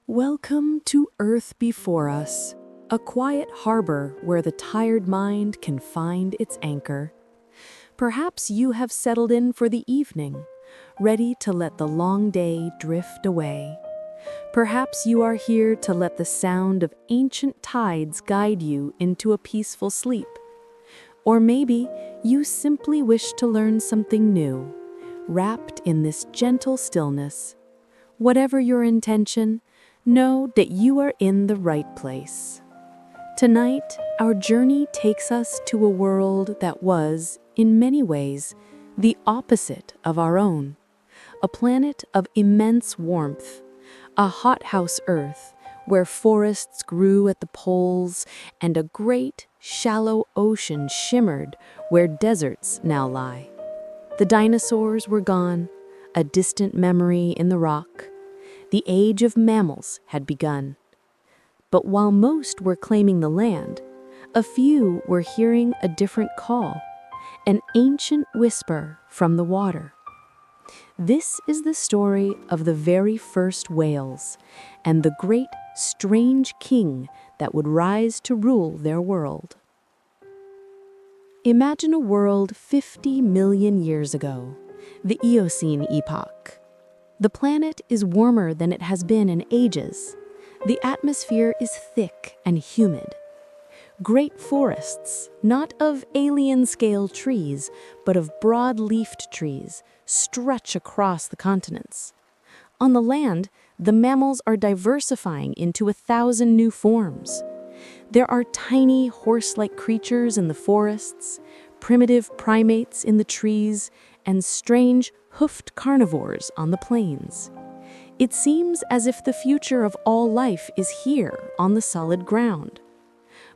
Welcome to Earth Before Us, a quiet harbor where the tired mind can find its anchor. Perhaps you have settled in for the evening, ready to let the long day drift away. Perhaps you are here to let the sound of ancient tides guide you into a peaceful sleep. Or maybe you simply wish to learn something new, wrapped in this gentle stillness. Whatever your intention, know that you are in the right place. Tonight, our journey takes us to a world that was, in many ways, the opposite of our own. A planet of immense warmth, a hothouse Earth where forests grew at the poles and a great, shallow ocean shimmered where deserts now lie. The dinosaurs were gone, a distant memory in the rock. The age of mammals had begun. But while most were claiming the land, a few were hearing a different call, an ancient whisper from the water. This is the story of the very first whales and the great, strange king that would rise to rule their world. Imagine a world 50 million years ago, the Eocene epoch. The planet is warmer than it has been in ages. The atmosphere is thick and humid. Great forests, not of alien-scale trees, but of broad-leafed trees, stretch across the continents. On the land, the mammals are diversifying into 1,000 new forms. There are tiny horse-like creatures in the forests, primitive primates in the trees, and strange, hoofed carnivores on the plains. It seems as if the future of all life is here on the solid ground.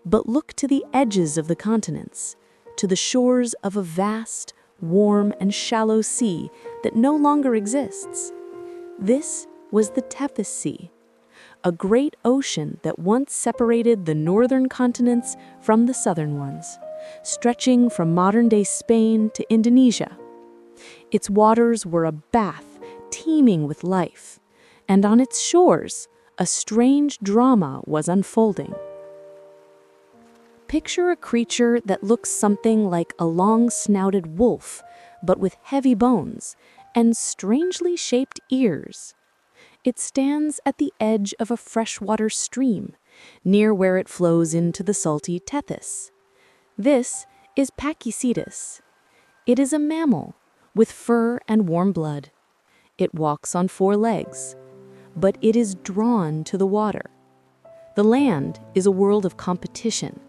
But look to the edges of the continents, to the shores of a vast, warm, and shallow sea that no longer exists. This was the Tethys Sea, a great ocean that once separated the northern continents from the southern ones, stretching from modern-day Spain to Indonesia. Its waters were a bath teeming with life, and on its shores, a strange drama was unfolding. Picture a creature that looks something like a long-snouted wolf, but with heavy bones and strangely shaped ears. It stands at the edge of a freshwater stream, near where it flows into the salty Tethys. This is Pakicetus. It is a mammal with fur and warm blood. It walks on 4 legs, but it is drawn to the water. The land is a world of competition.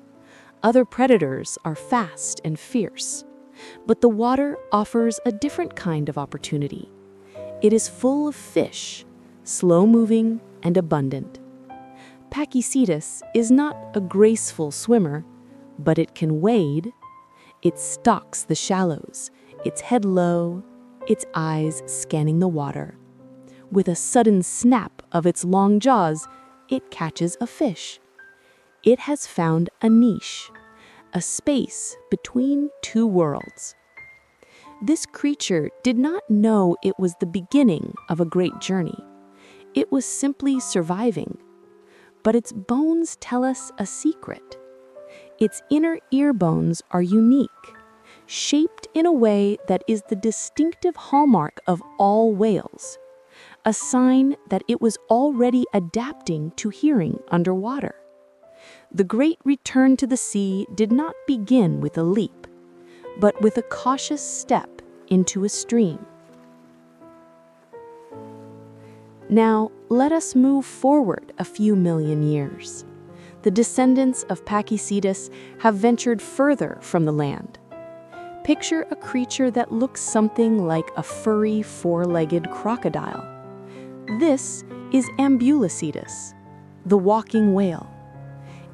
Other predators are fast and fierce, but the water offers a different kind of opportunity. It is full of fish, slow-moving and abundant. Pakicetus is not a graceful swimmer, but it can wade. It stalks the shallows, its head low, its eyes scanning the water. With a sudden snap of its long jaws, it catches a fish. It has found a niche, a space between 2 worlds. This creature did not know it was the beginning of a great journey. It was simply surviving. But its bones tell us a secret. Its inner ear bones are unique, shaped in a way that is the distinctive hallmark of all whales, a sign that it was already adapting to hearing underwater. The great return to the sea did not begin with a leap, but with a cautious step into a stream. Now, let us move forward a few million years. The descendants of Pakicetus have ventured further from the land. Picture a creature that looks something like a furry 4-legged crocodile. This is Ambulocetus, the walking whale.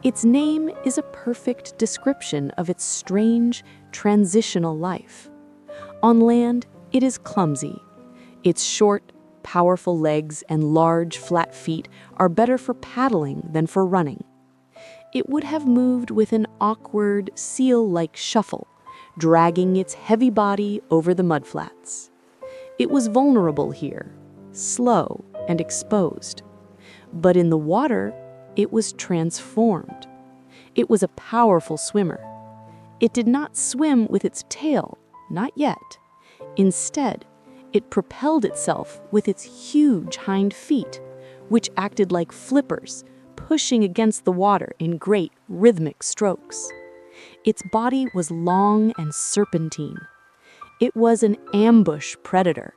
Its name is a perfect description of its strange, transitional life. On land, it is clumsy. Its short, powerful legs and large, flat feet are better for paddling than for running. It would have moved with an awkward, seal-like shuffle, dragging its heavy body over the mudflats. It was vulnerable here, slow and exposed. But in the water, it was transformed. It was a powerful swimmer. It did not swim with its tail, not yet. Instead, it propelled itself with its huge hind feet, which acted like flippers, pushing against the water in great rhythmic strokes. Its body was long and serpentine. It was an ambush predator,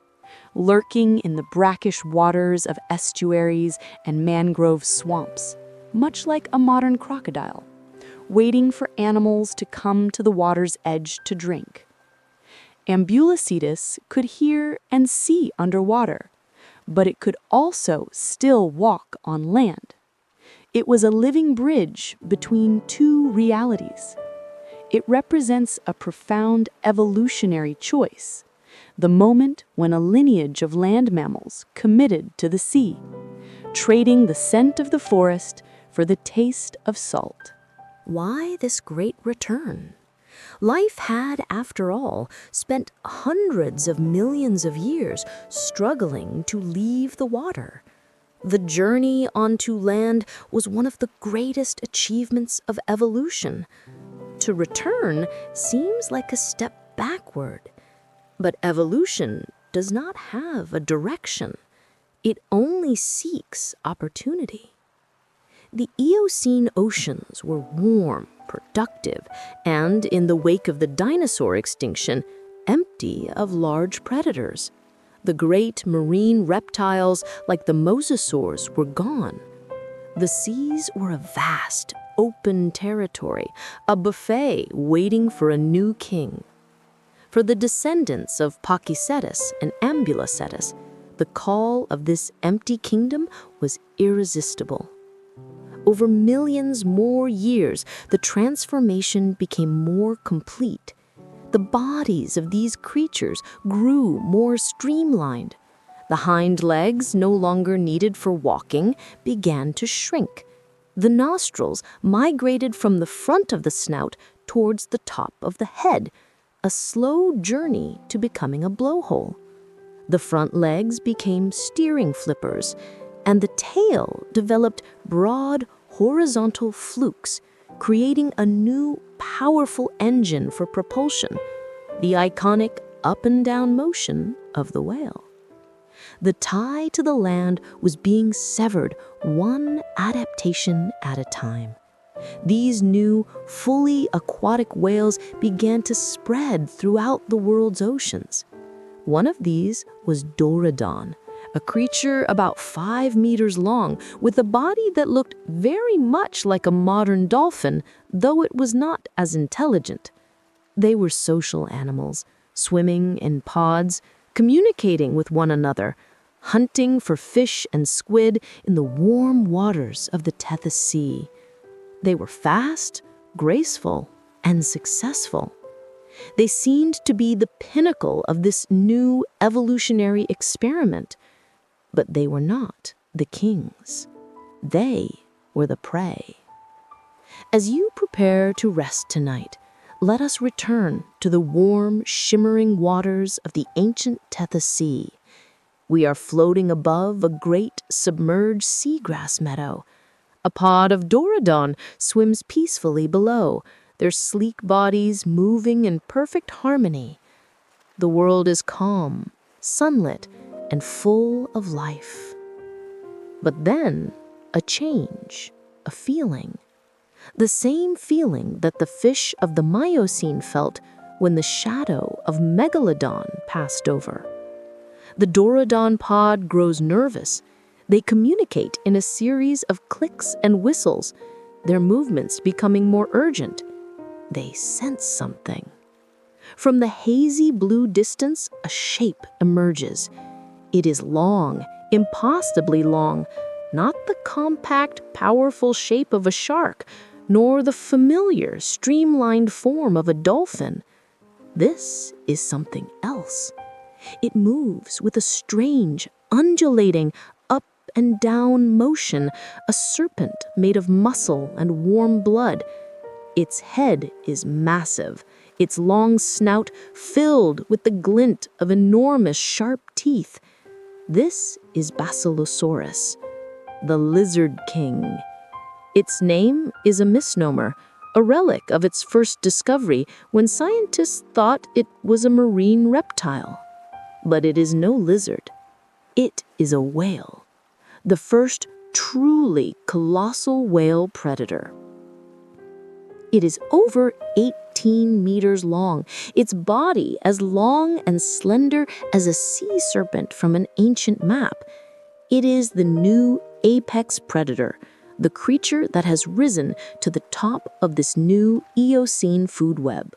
lurking in the brackish waters of estuaries and mangrove swamps, much like a modern crocodile, waiting for animals to come to the water's edge to drink. Ambulocetus could hear and see underwater, but it could also still walk on land. It was a living bridge between two realities. It represents a profound evolutionary choice, the moment when a lineage of land mammals committed to the sea, trading the scent of the forest for the taste of salt. Why this great return? Life had, after all, spent hundreds of millions of years struggling to leave the water. The journey onto land was one of the greatest achievements of evolution. To return seems like a step backward. But evolution does not have a direction. It only seeks opportunity. The Eocene oceans were warm, productive, and, in the wake of the dinosaur extinction, empty of large predators. The great marine reptiles like the mosasaurs were gone. The seas were a vast, open territory, a buffet waiting for a new king. For the descendants of Pakicetus and Ambulocetus, the call of this empty kingdom was irresistible. Over millions more years, the transformation became more complete. The bodies of these creatures grew more streamlined. The hind legs, no longer needed for walking, began to shrink. The nostrils migrated from the front of the snout towards the top of the head, a slow journey to becoming a blowhole. The front legs became steering flippers, and the tail developed broad, horizontal flukes, creating a new, powerful engine for propulsion, the iconic up and down motion of the whale. The tie to the land was being severed one adaptation at a time. These new, fully aquatic whales began to spread throughout the world's oceans. One of these was Megalodon, a creature about 5 meters long with a body that looked very much like a modern dolphin, though it was not as intelligent. They were social animals, swimming in pods, communicating with one another, hunting for fish and squid in the warm waters of the Tethys Sea. They were fast, graceful, and successful. They seemed to be the pinnacle of this new evolutionary experiment, but they were not the kings. They were the prey. As you prepare to rest tonight, let us return to the warm, shimmering waters of the ancient Tethys Sea. We are floating above a great submerged seagrass meadow. A pod of Megalodon swims peacefully below, their sleek bodies moving in perfect harmony. The world is calm, sunlit, and full of life. But then, a change, a feeling. The same feeling that the fish of the Miocene felt when the shadow of Megalodon passed over. The Megalodon pod grows nervous. They communicate in a series of clicks and whistles, their movements becoming more urgent. They sense something. From the hazy blue distance, a shape emerges. It is long, impossibly long, not the compact, powerful shape of a shark, nor the familiar, streamlined form of a dolphin. This is something else. It moves with a strange, undulating, up and down motion, a serpent made of muscle and warm blood. Its head is massive, its long snout filled with the glint of enormous sharp teeth. This is Basilosaurus. the Lizard King. Its name is a misnomer, a relic of its first discovery when scientists thought it was a marine reptile. But it is no lizard. It is a whale, the first truly colossal whale predator. It is over 18 meters long, its body as long and slender as a sea serpent from an ancient map. It is the new apex predator, the creature that has risen to the top of this new Eocene food web.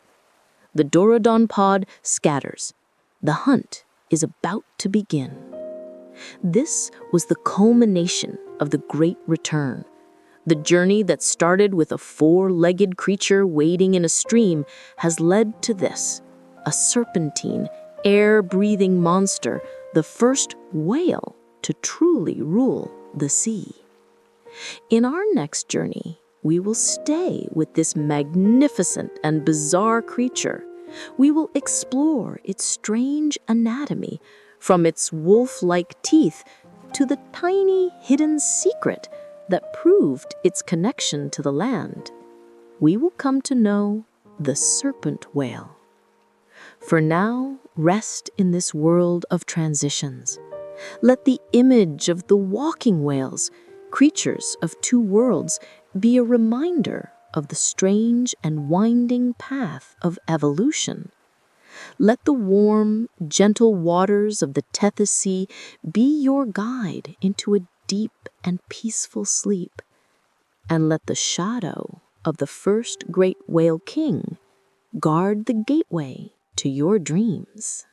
The Dorodon pod scatters. The hunt is about to begin. This was the culmination of the Great Return. The journey that started with a four-legged creature wading in a stream has led to this, a serpentine, air-breathing monster, the first whale to truly rule the sea. In our next journey, we will stay with this magnificent and bizarre creature. We will explore its strange anatomy, from its wolf-like teeth to the tiny hidden secret that proved its connection to the land. We will come to know the serpent whale. For now, rest in this world of transitions. Let the image of the walking whales, creatures of two worlds, be a reminder of the strange and winding path of evolution. Let the warm, gentle waters of the Tethys Sea be your guide into a deep and peaceful sleep, and let the shadow of the first great whale king guard the gateway to your dreams.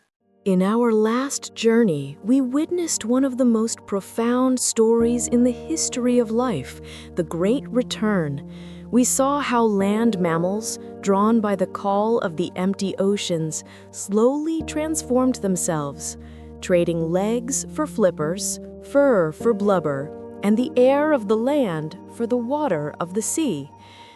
In our last journey, we witnessed one of the most profound stories in the history of life, the Great Return. We saw how land mammals, drawn by the call of the empty oceans, slowly transformed themselves, trading legs for flippers, fur for blubber, and the air of the land for the water of the sea.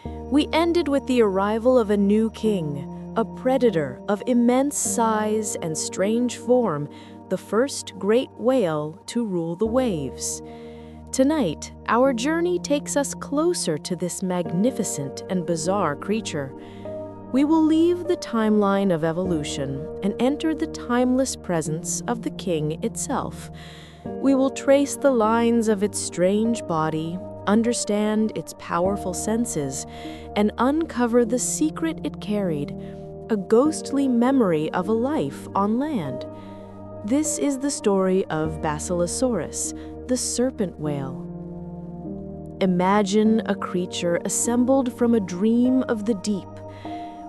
We ended with the arrival of a new king, a predator of immense size and strange form, the first great whale to rule the waves. Tonight, our journey takes us closer to this magnificent and bizarre creature. We will leave the timeline of evolution and enter the timeless presence of the king itself. We will trace the lines of its strange body, understand its powerful senses, and uncover the secret it carried, a ghostly memory of a life on land. This is the story of Basilosaurus, the serpent whale. Imagine a creature assembled from a dream of the deep.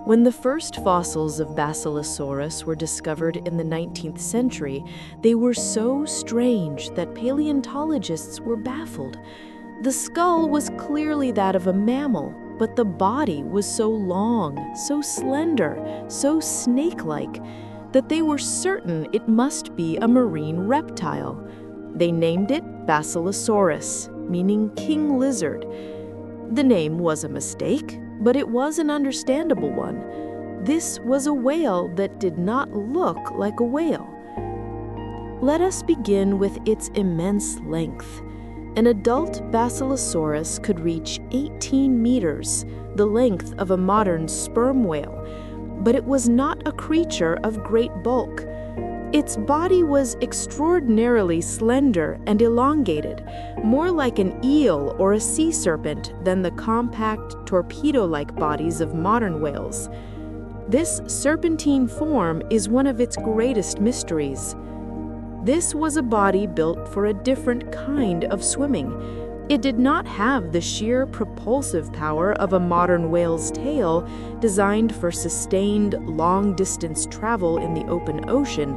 When the first fossils of Basilosaurus were discovered in the 19th century, they were so strange that paleontologists were baffled. The skull was clearly that of a mammal, but the body was so long, so slender, so snake-like, that they were certain it must be a marine reptile. They named it Basilosaurus, meaning king lizard. The name was a mistake, but it was an understandable one. This was a whale that did not look like a whale. Let us begin with its immense length. An adult Basilosaurus could reach 18 meters, the length of a modern sperm whale, but it was not a creature of great bulk. Its body was extraordinarily slender and elongated, more like an eel or a sea serpent than the compact, torpedo-like bodies of modern whales. This serpentine form is one of its greatest mysteries. This was a body built for a different kind of swimming. It did not have the sheer propulsive power of a modern whale's tail, designed for sustained, long-distance travel in the open ocean.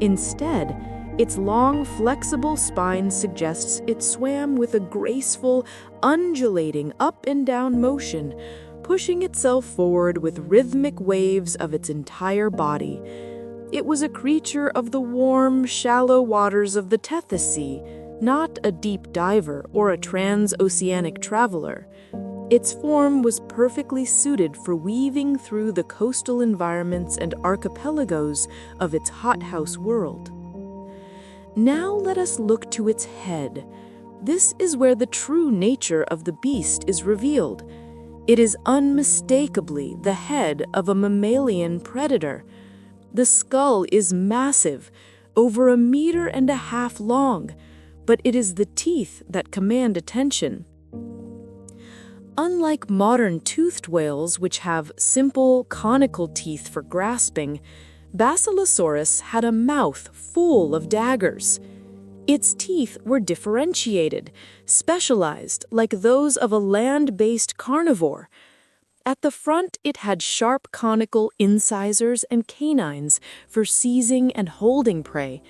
Instead, its long, flexible spine suggests it swam with a graceful, undulating up-and-down motion, pushing itself forward with rhythmic waves of its entire body. It was a creature of the warm, shallow waters of the Tethys Sea, not a deep diver or a transoceanic traveler. Its form was perfectly suited for weaving through the coastal environments and archipelagos of its hothouse world. Now let us look to its head. This is where the true nature of the beast is revealed. It is unmistakably the head of a mammalian predator. The skull is massive, over 1.5 meters long, but it is the teeth that command attention. Unlike modern toothed whales, which have simple, conical teeth for grasping, Basilosaurus had a mouth full of daggers. Its teeth were differentiated, specialized like those of a land-based carnivore. At the front, it had sharp conical incisors and canines for seizing and holding prey.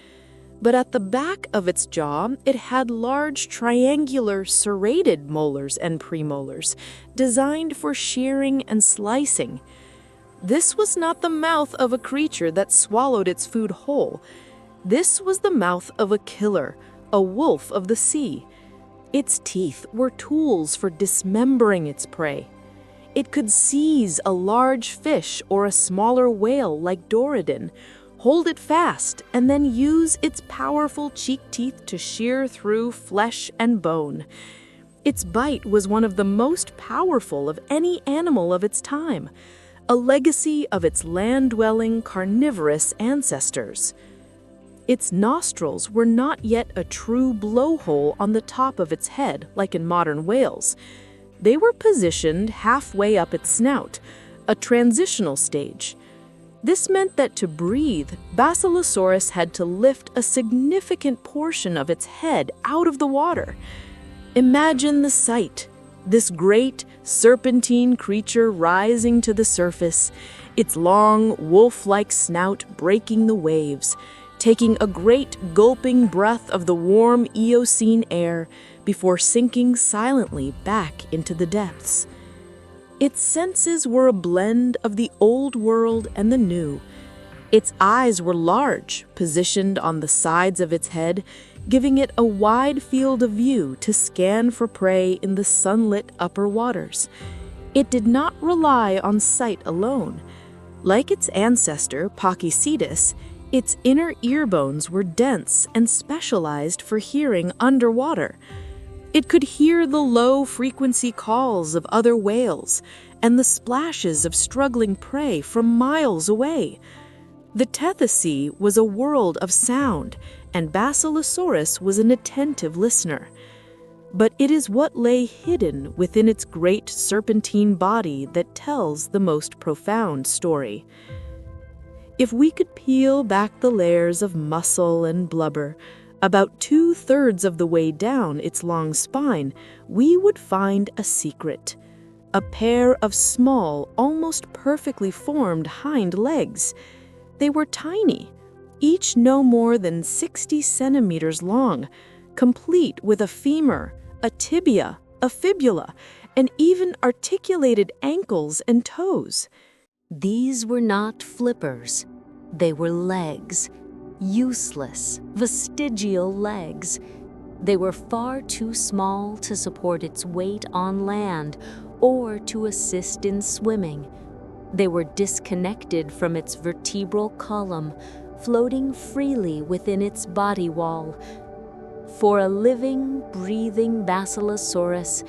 But at the back of its jaw, it had large triangular serrated molars and premolars, designed for shearing and slicing. This was not the mouth of a creature that swallowed its food whole. This was the mouth of a killer, a wolf of the sea. Its teeth were tools for dismembering its prey. It could seize a large fish or a smaller whale like Dorudon, hold it fast, and then use its powerful cheek teeth to shear through flesh and bone. Its bite was one of the most powerful of any animal of its time, a legacy of its land-dwelling carnivorous ancestors. Its nostrils were not yet a true blowhole on the top of its head like in modern whales. They were positioned halfway up its snout, a transitional stage. This meant that to breathe, Basilosaurus had to lift a significant portion of its head out of the water. Imagine the sight. This great, serpentine creature rising to the surface, its long, wolf-like snout breaking the waves, taking a great gulping breath of the warm Eocene air before sinking silently back into the depths. Its senses were a blend of the old world and the new. Its eyes were large, positioned on the sides of its head, giving it a wide field of view to scan for prey in the sunlit upper waters. It did not rely on sight alone. Like its ancestor, Pakicetus, its inner ear bones were dense and specialized for hearing underwater. It could hear the low-frequency calls of other whales and the splashes of struggling prey from miles away. The Tethys was a world of sound, and Basilosaurus was an attentive listener. But it is what lay hidden within its great serpentine body that tells the most profound story. If we could peel back the layers of muscle and blubber, about 2/3 of the way down its long spine, we would find a secret. A pair of small, almost perfectly formed hind legs. They were tiny, each no more than 60 centimeters long, complete with a femur, a tibia, a fibula, and even articulated ankles and toes. These were not flippers. They were legs. Useless, vestigial legs. They were far too small to support its weight on land or to assist in swimming. They were disconnected from its vertebral column, floating freely within its body wall. For a living, breathing Basilosaurus,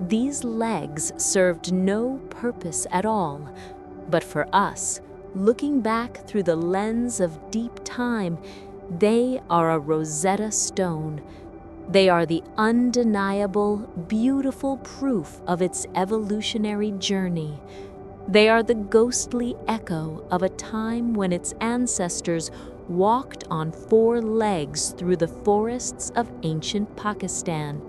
these legs served no purpose at all. But for us, looking back through the lens of deep time, they are a Rosetta Stone. They are the undeniable, beautiful proof of its evolutionary journey. They are the ghostly echo of a time when its ancestors walked on 4 legs through the forests of ancient Pakistan.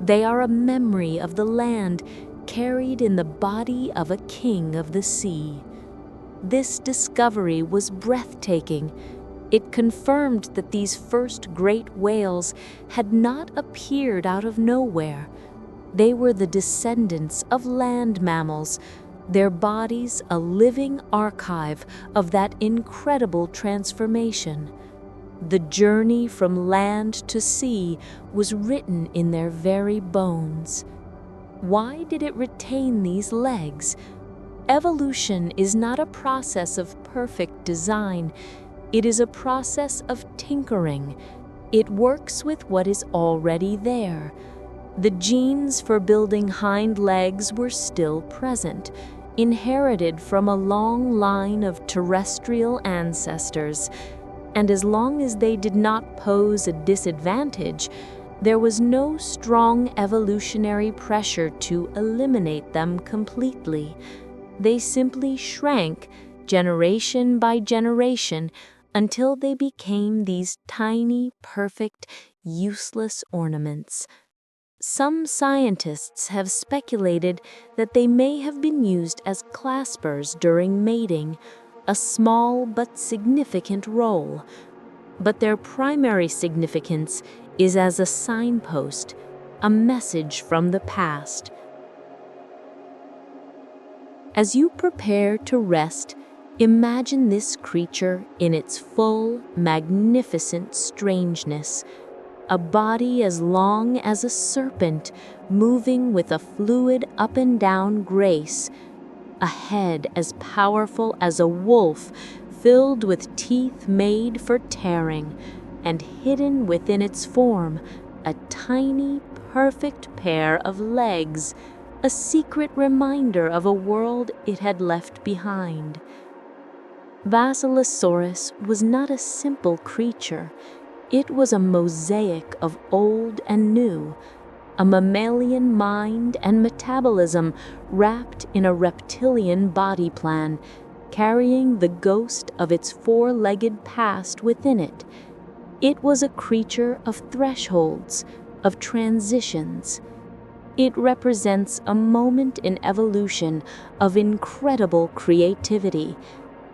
They are a memory of the land carried in the body of a king of the sea. This discovery was breathtaking. It confirmed that these first great whales had not appeared out of nowhere. They were the descendants of land mammals, their bodies a living archive of that incredible transformation. The journey from land to sea was written in their very bones. Why did it retain these legs? Evolution is not a process of perfect design. It is a process of tinkering. It works with what is already there. The genes for building hind legs were still present, inherited from a long line of terrestrial ancestors, and as long as they did not pose a disadvantage, there was no strong evolutionary pressure to eliminate them completely. They simply shrank generation by generation until they became these tiny, perfect, useless ornaments. Some scientists have speculated that they may have been used as claspers during mating, a small but significant role. But their primary significance is as a signpost, a message from the past. As you prepare to rest, imagine this creature in its full, magnificent strangeness. A body as long as a serpent, moving with a fluid up and down grace. A head as powerful as a wolf, filled with teeth made for tearing, and hidden within its form, a tiny, perfect pair of legs, a secret reminder of a world it had left behind. Basilosaurus was not a simple creature. It was a mosaic of old and new, a mammalian mind and metabolism wrapped in a reptilian body plan, carrying the ghost of its four-legged past within it. It was a creature of thresholds, of transitions. It represents a moment in evolution of incredible creativity,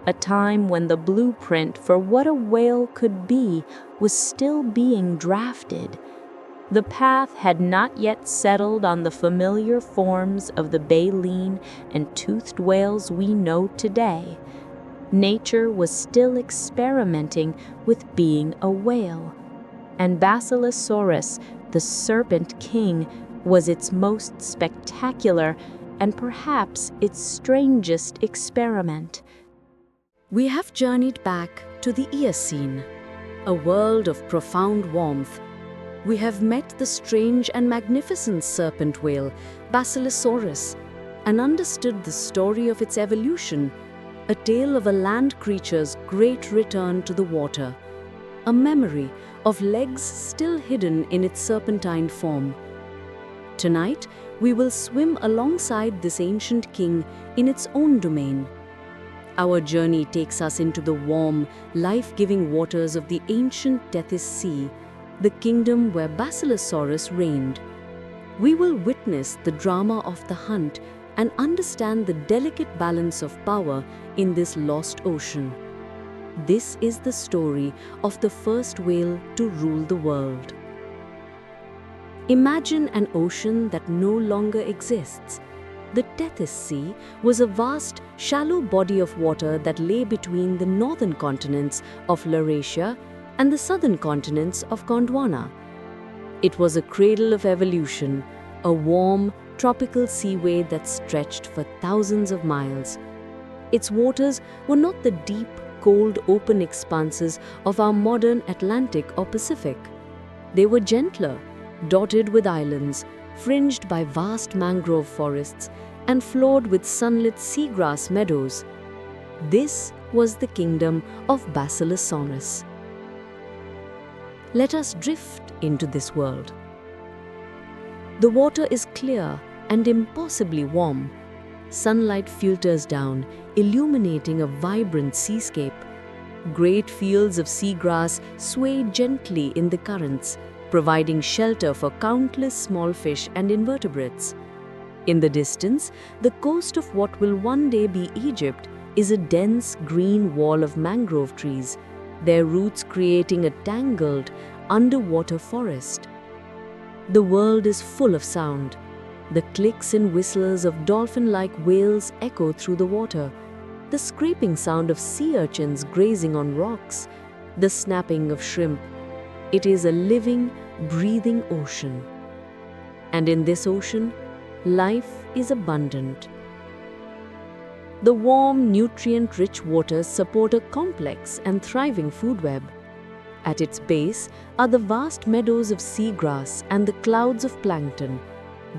a time when the blueprint for what a whale could be was still being drafted. The path had not yet settled on the familiar forms of the baleen and toothed whales we know today. Nature was still experimenting with being a whale, and Basilosaurus, the serpent king, was its most spectacular and perhaps its strangest experiment. We have journeyed back to the Eocene, a world of profound warmth. We have met the strange and magnificent serpent whale, Basilosaurus, and understood the story of its evolution, a tale of a land creature's great return to the water, a memory of legs still hidden in its serpentine form. Tonight, we will swim alongside this ancient king in its own domain. Our journey takes us into the warm, life-giving waters of the ancient Tethys Sea, the kingdom where Basilosaurus reigned. We will witness the drama of the hunt and understand the delicate balance of power in this lost ocean. This is the story of the first whale to rule the world. Imagine an ocean that no longer exists. The Tethys Sea was a vast, shallow body of water that lay between the northern continents of Laurasia and the southern continents of Gondwana. It was a cradle of evolution, a warm, tropical seaway that stretched for thousands of miles. Its waters were not the deep, cold, open expanses of our modern Atlantic or Pacific. They were gentler, dotted with islands, fringed by vast mangrove forests, and floored with sunlit seagrass meadows. This was the kingdom of Basilosaurus. Let us drift into this world. The water is clear and impossibly warm. Sunlight filters down, illuminating a vibrant seascape. Great fields of seagrass sway gently in the currents, providing shelter for countless small fish and invertebrates. In the distance, the coast of what will one day be Egypt is a dense green wall of mangrove trees, their roots creating a tangled, underwater forest. The world is full of sound. The clicks and whistles of dolphin-like whales echo through the water, the scraping sound of sea urchins grazing on rocks, the snapping of shrimp. It is a living, breathing ocean. And in this ocean, life is abundant. The warm, nutrient-rich waters support a complex and thriving food web. At its base are the vast meadows of seagrass and the clouds of plankton.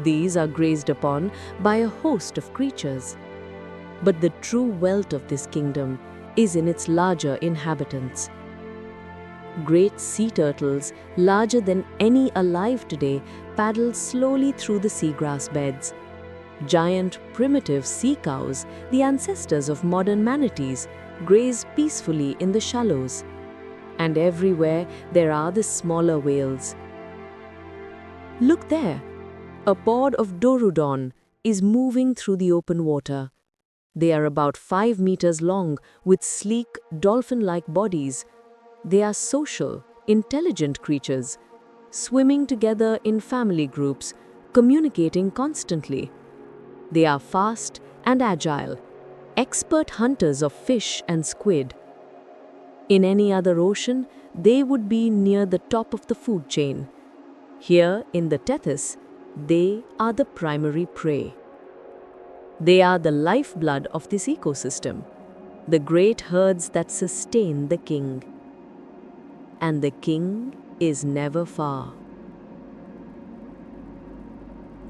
These are grazed upon by a host of creatures. But the true wealth of this kingdom is in its larger inhabitants. Great sea turtles, larger than any alive today, paddle slowly through the seagrass beds. Giant primitive sea cows, the ancestors of modern manatees, graze peacefully in the shallows. And everywhere there are the smaller whales. Look there! A pod of Dorudon is moving through the open water. They are about 5 meters long with sleek, dolphin-like bodies. They are social, intelligent creatures, swimming together in family groups, communicating constantly. They are fast and agile, expert hunters of fish and squid. In any other ocean, they would be near the top of the food chain. Here in the Tethys, they are the primary prey. They are the lifeblood of this ecosystem, the great herds that sustain the king. And the king is never far.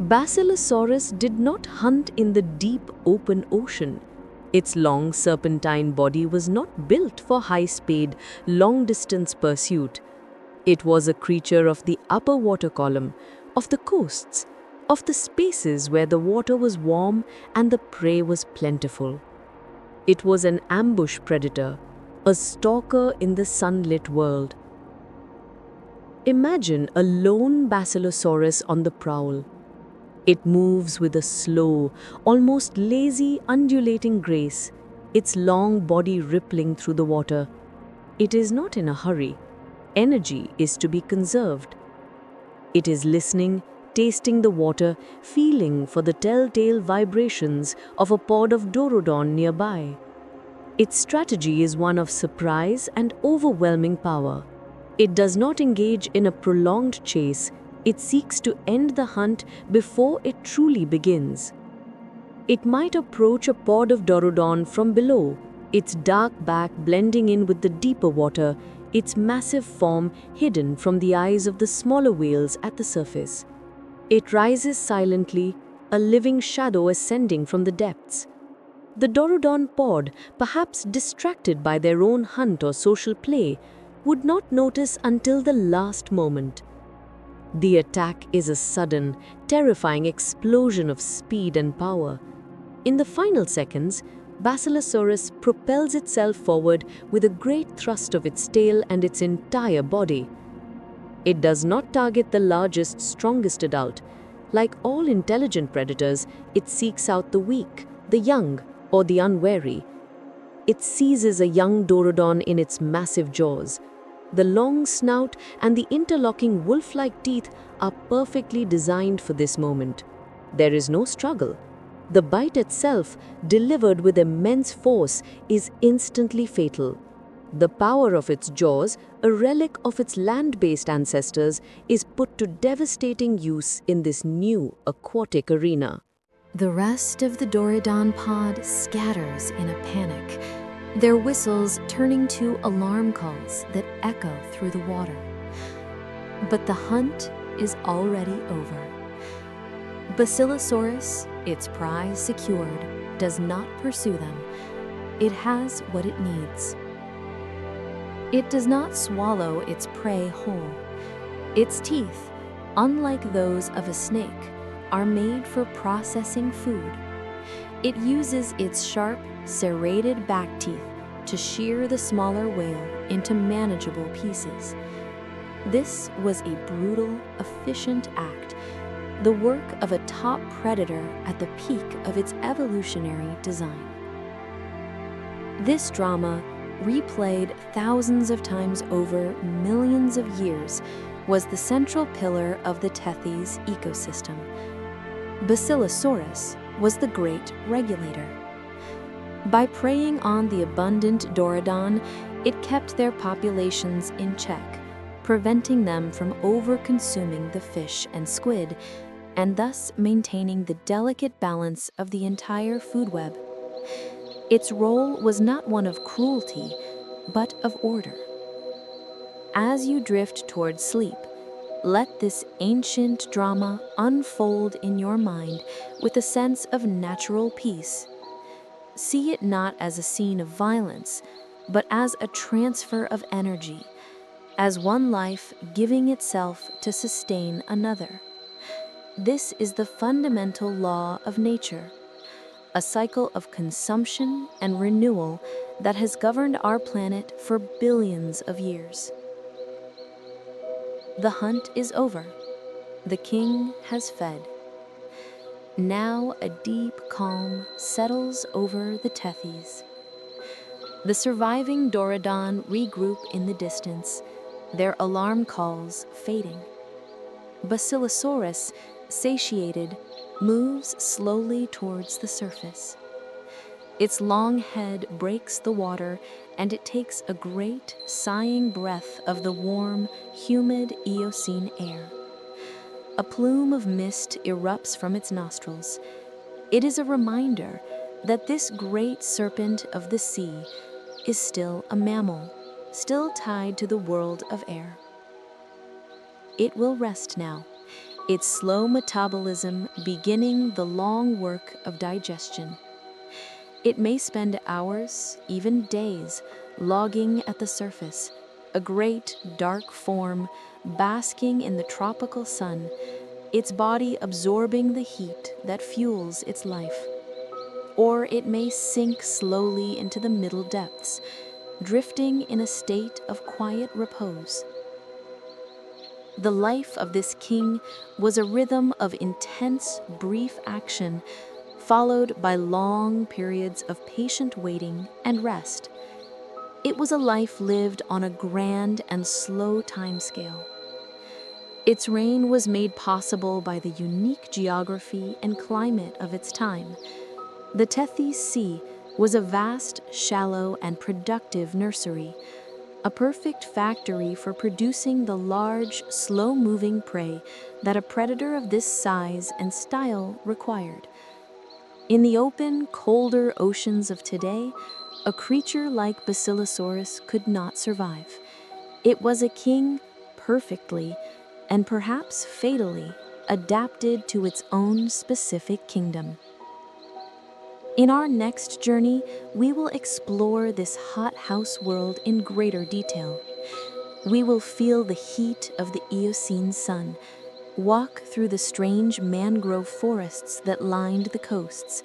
Basilosaurus did not hunt in the deep open ocean. Its long serpentine body was not built for high-speed, long-distance pursuit. It was a creature of the upper water column, of the coasts, of the spaces where the water was warm and the prey was plentiful. It was an ambush predator, a stalker in the sunlit world. Imagine a lone Basilosaurus on the prowl. It moves with a slow, almost lazy, undulating grace, its long body rippling through the water. It is not in a hurry. Energy is to be conserved. It is listening, tasting the water, feeling for the telltale vibrations of a pod of Dorudon nearby. Its strategy is one of surprise and overwhelming power. It does not engage in a prolonged chase. It seeks to end the hunt before it truly begins. It might approach a pod of Dorudon from below, its dark back blending in with the deeper water, its massive form hidden from the eyes of the smaller whales at the surface. It rises silently, a living shadow ascending from the depths. The Dorudon pod, perhaps distracted by their own hunt or social play, would not notice until the last moment. The attack is a sudden, terrifying explosion of speed and power. In the final seconds, Basilosaurus propels itself forward with a great thrust of its tail and its entire body. It does not target the largest, strongest adult. Like all intelligent predators, it seeks out the weak, the young, or the unwary. It seizes a young Dorudon in its massive jaws. The long snout and the interlocking wolf-like teeth are perfectly designed for this moment. There is no struggle. The bite itself, delivered with immense force, is instantly fatal. The power of its jaws, a relic of its land-based ancestors, is put to devastating use in this new aquatic arena. The rest of the Dorudon pod scatters in a panic, their whistles turning to alarm calls that echo through the water. But the hunt is already over. Basilosaurus, its prize secured, does not pursue them. It has what it needs. It does not swallow its prey whole. Its teeth, unlike those of a snake, are made for processing food. It uses its sharp, serrated back teeth to shear the smaller whale into manageable pieces. This was a brutal, efficient act, the work of a top predator at the peak of its evolutionary design. This drama, replayed thousands of times over millions of years, was the central pillar of the Tethys ecosystem. Basilosaurus was the great regulator. By preying on the abundant Dorudon, it kept their populations in check, preventing them from over-consuming the fish and squid, and thus maintaining the delicate balance of the entire food web. Its role was not one of cruelty, but of order. As you drift towards sleep, let this ancient drama unfold in your mind with a sense of natural peace. See it not as a scene of violence, but as a transfer of energy, as one life giving itself to sustain another. This is the fundamental law of nature, a cycle of consumption and renewal that has governed our planet for billions of years. The hunt is over. The king has fed. Now a deep calm settles over the Tethys. The surviving Dorudon regroup in the distance, their alarm calls fading. Basilosaurus, satiated, moves slowly towards the surface. Its long head breaks the water, and it takes a great, sighing breath of the warm, humid Eocene air. A plume of mist erupts from its nostrils. It is a reminder that this great serpent of the sea is still a mammal, still tied to the world of air. It will rest now, its slow metabolism beginning the long work of digestion. It may spend hours, even days, logging at the surface, a great dark form basking in the tropical sun, its body absorbing the heat that fuels its life. Or it may sink slowly into the middle depths, drifting in a state of quiet repose. The life of this king was a rhythm of intense, brief action, followed by long periods of patient waiting and rest. It was a life lived on a grand and slow timescale. Its reign was made possible by the unique geography and climate of its time. The Tethys Sea was a vast, shallow, and productive nursery, a perfect factory for producing the large, slow-moving prey that a predator of this size and style required. In the open, colder oceans of today, a creature like Basilosaurus could not survive. It was a king perfectly, and perhaps fatally, adapted to its own specific kingdom. In our next journey, we will explore this hothouse world in greater detail. We will feel the heat of the Eocene sun, walk through the strange mangrove forests that lined the coasts,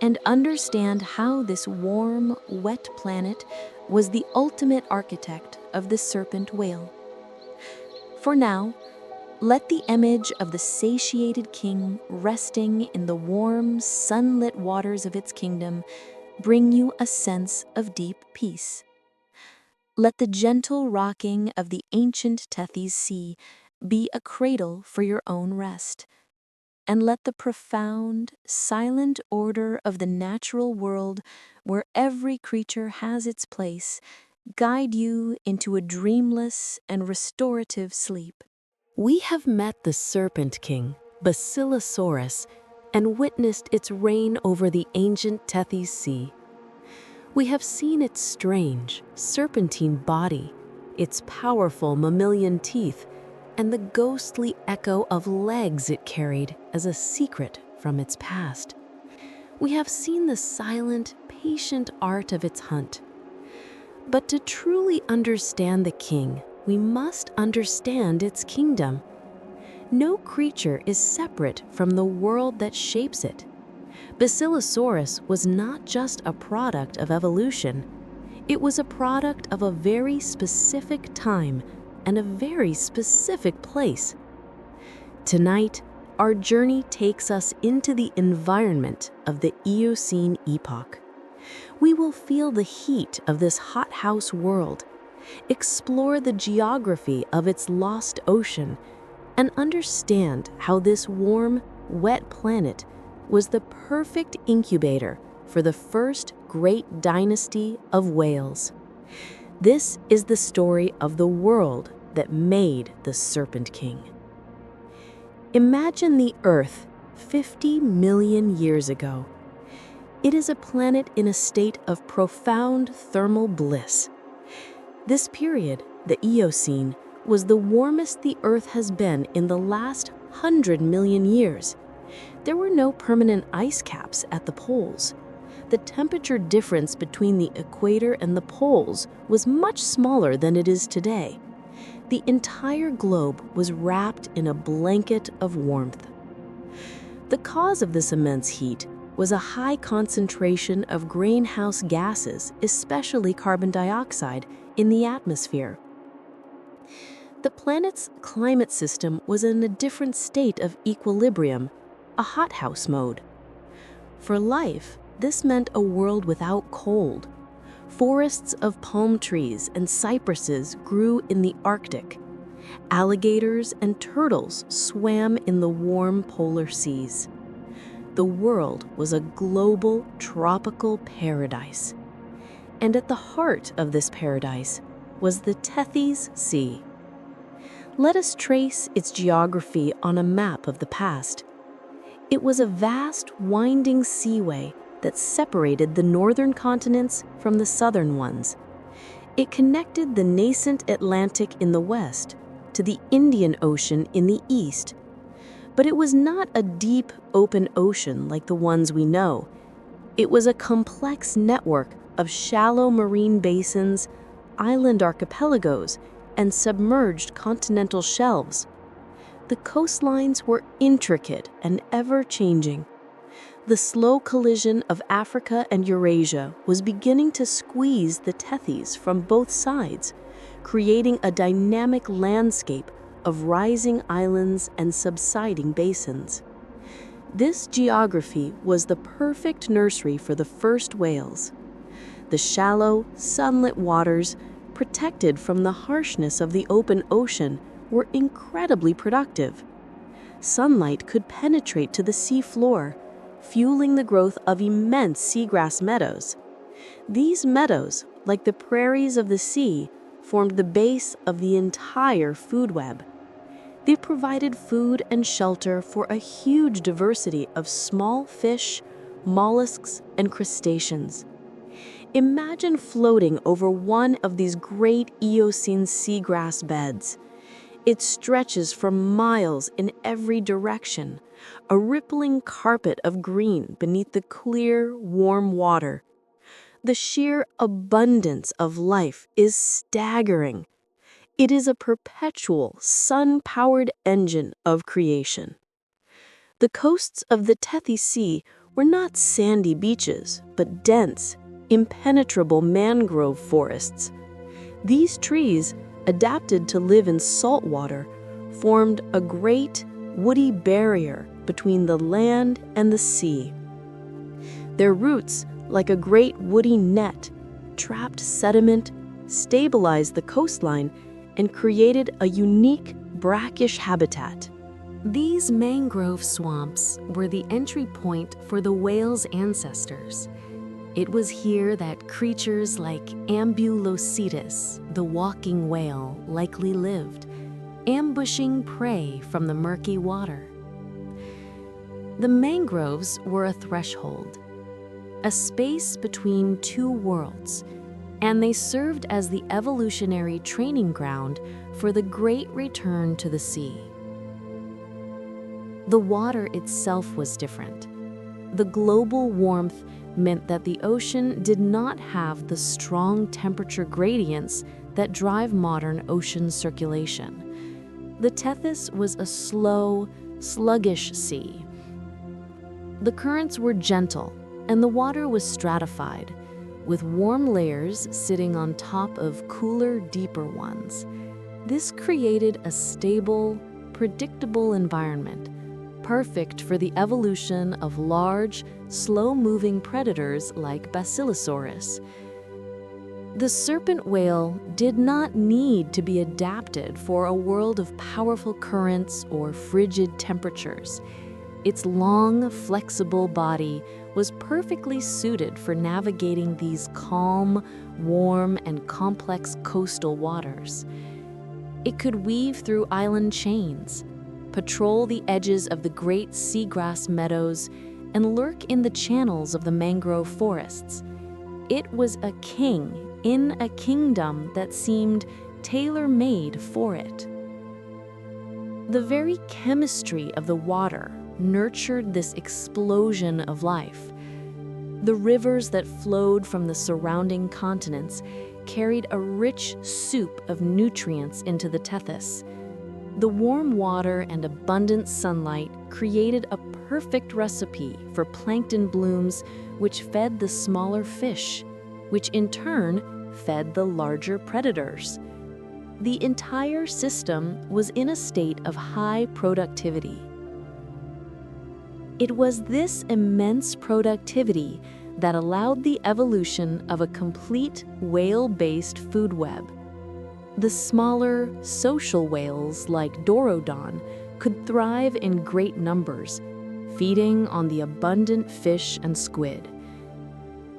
and understand how this warm, wet planet was the ultimate architect of the serpent whale. For now, let the image of the satiated king resting in the warm, sunlit waters of its kingdom bring you a sense of deep peace. Let the gentle rocking of the ancient Tethys Sea be a cradle for your own rest, and let the profound, silent order of the natural world, where every creature has its place, guide you into a dreamless and restorative sleep. We have met the Serpent King, Basilosaurus, and witnessed its reign over the ancient Tethys Sea. We have seen its strange, serpentine body, its powerful mammalian teeth, and the ghostly echo of legs it carried as a secret from its past. We have seen the silent, patient art of its hunt. But to truly understand the king, we must understand its kingdom. No creature is separate from the world that shapes it. Basilosaurus was not just a product of evolution. It was a product of a very specific time and a very specific place. Tonight, our journey takes us into the environment of the Eocene epoch. We will feel the heat of this hothouse world, explore the geography of its lost ocean, and understand how this warm, wet planet was the perfect incubator for the first great dynasty of whales. This is the story of the world that made the Serpent King. Imagine the Earth 50 million years ago. It is a planet in a state of profound thermal bliss. This period, the Eocene, was the warmest the Earth has been in the last 100 million years. There were no permanent ice caps at the poles. The temperature difference between the equator and the poles was much smaller than it is today. The entire globe was wrapped in a blanket of warmth. The cause of this immense heat was a high concentration of greenhouse gases, especially carbon dioxide, in the atmosphere. The planet's climate system was in a different state of equilibrium, a hothouse mode. For life, this meant a world without cold. Forests of palm trees and cypresses grew in the Arctic. Alligators and turtles swam in the warm polar seas. The world was a global tropical paradise. And at the heart of this paradise was the Tethys Sea. Let us trace its geography on a map of the past. It was a vast, winding seaway that separated the northern continents from the southern ones. It connected the nascent Atlantic in the west to the Indian Ocean in the east. But it was not a deep, open ocean like the ones we know. It was a complex network of shallow marine basins, island archipelagos, and submerged continental shelves. The coastlines were intricate and ever-changing. The slow collision of Africa and Eurasia was beginning to squeeze the Tethys from both sides, creating a dynamic landscape of rising islands and subsiding basins. This geography was the perfect nursery for the first whales. The shallow, sunlit waters, protected from the harshness of the open ocean, were incredibly productive. Sunlight could penetrate to the sea floor, fueling the growth of immense seagrass meadows. These meadows, like the prairies of the sea, formed the base of the entire food web. They provided food and shelter for a huge diversity of small fish, mollusks, and crustaceans. Imagine floating over one of these great Eocene seagrass beds. It stretches for miles in every direction, a rippling carpet of green beneath the clear, warm water. The sheer abundance of life is staggering. It is a perpetual, sun-powered engine of creation. The coasts of the Tethys Sea were not sandy beaches, but dense, impenetrable mangrove forests. These trees, adapted to live in salt water, formed a great, woody barrier between the land and the sea. Their roots, like a great woody net, trapped sediment, stabilized the coastline, and created a unique brackish habitat. These mangrove swamps were the entry point for the whale's ancestors. It was here that creatures like Ambulocetus, the walking whale, likely lived, ambushing prey from the murky water. The mangroves were a threshold, a space between two worlds, and they served as the evolutionary training ground for the great return to the sea. The water itself was different. The global warmth meant that the ocean did not have the strong temperature gradients that drive modern ocean circulation. The Tethys was a slow, sluggish sea. The currents were gentle, and the water was stratified, with warm layers sitting on top of cooler, deeper ones. This created a stable, predictable environment, perfect for the evolution of large, slow-moving predators like Basilosaurus. The serpent whale did not need to be adapted for a world of powerful currents or frigid temperatures. Its long, flexible body was perfectly suited for navigating these calm, warm, and complex coastal waters. It could weave through island chains, patrol the edges of the great seagrass meadows, and lurk in the channels of the mangrove forests. It was a king in a kingdom that seemed tailor-made for it. The very chemistry of the water nurtured this explosion of life. The rivers that flowed from the surrounding continents carried a rich soup of nutrients into the tethys. The warm water and abundant sunlight created a perfect recipe for plankton blooms, which fed the smaller fish, which in turn fed the larger predators. The entire system was in a state of high productivity. It was this immense productivity that allowed the evolution of a complete whale-based food web. The smaller, social whales like Dorodon could thrive in great numbers, feeding on the abundant fish and squid.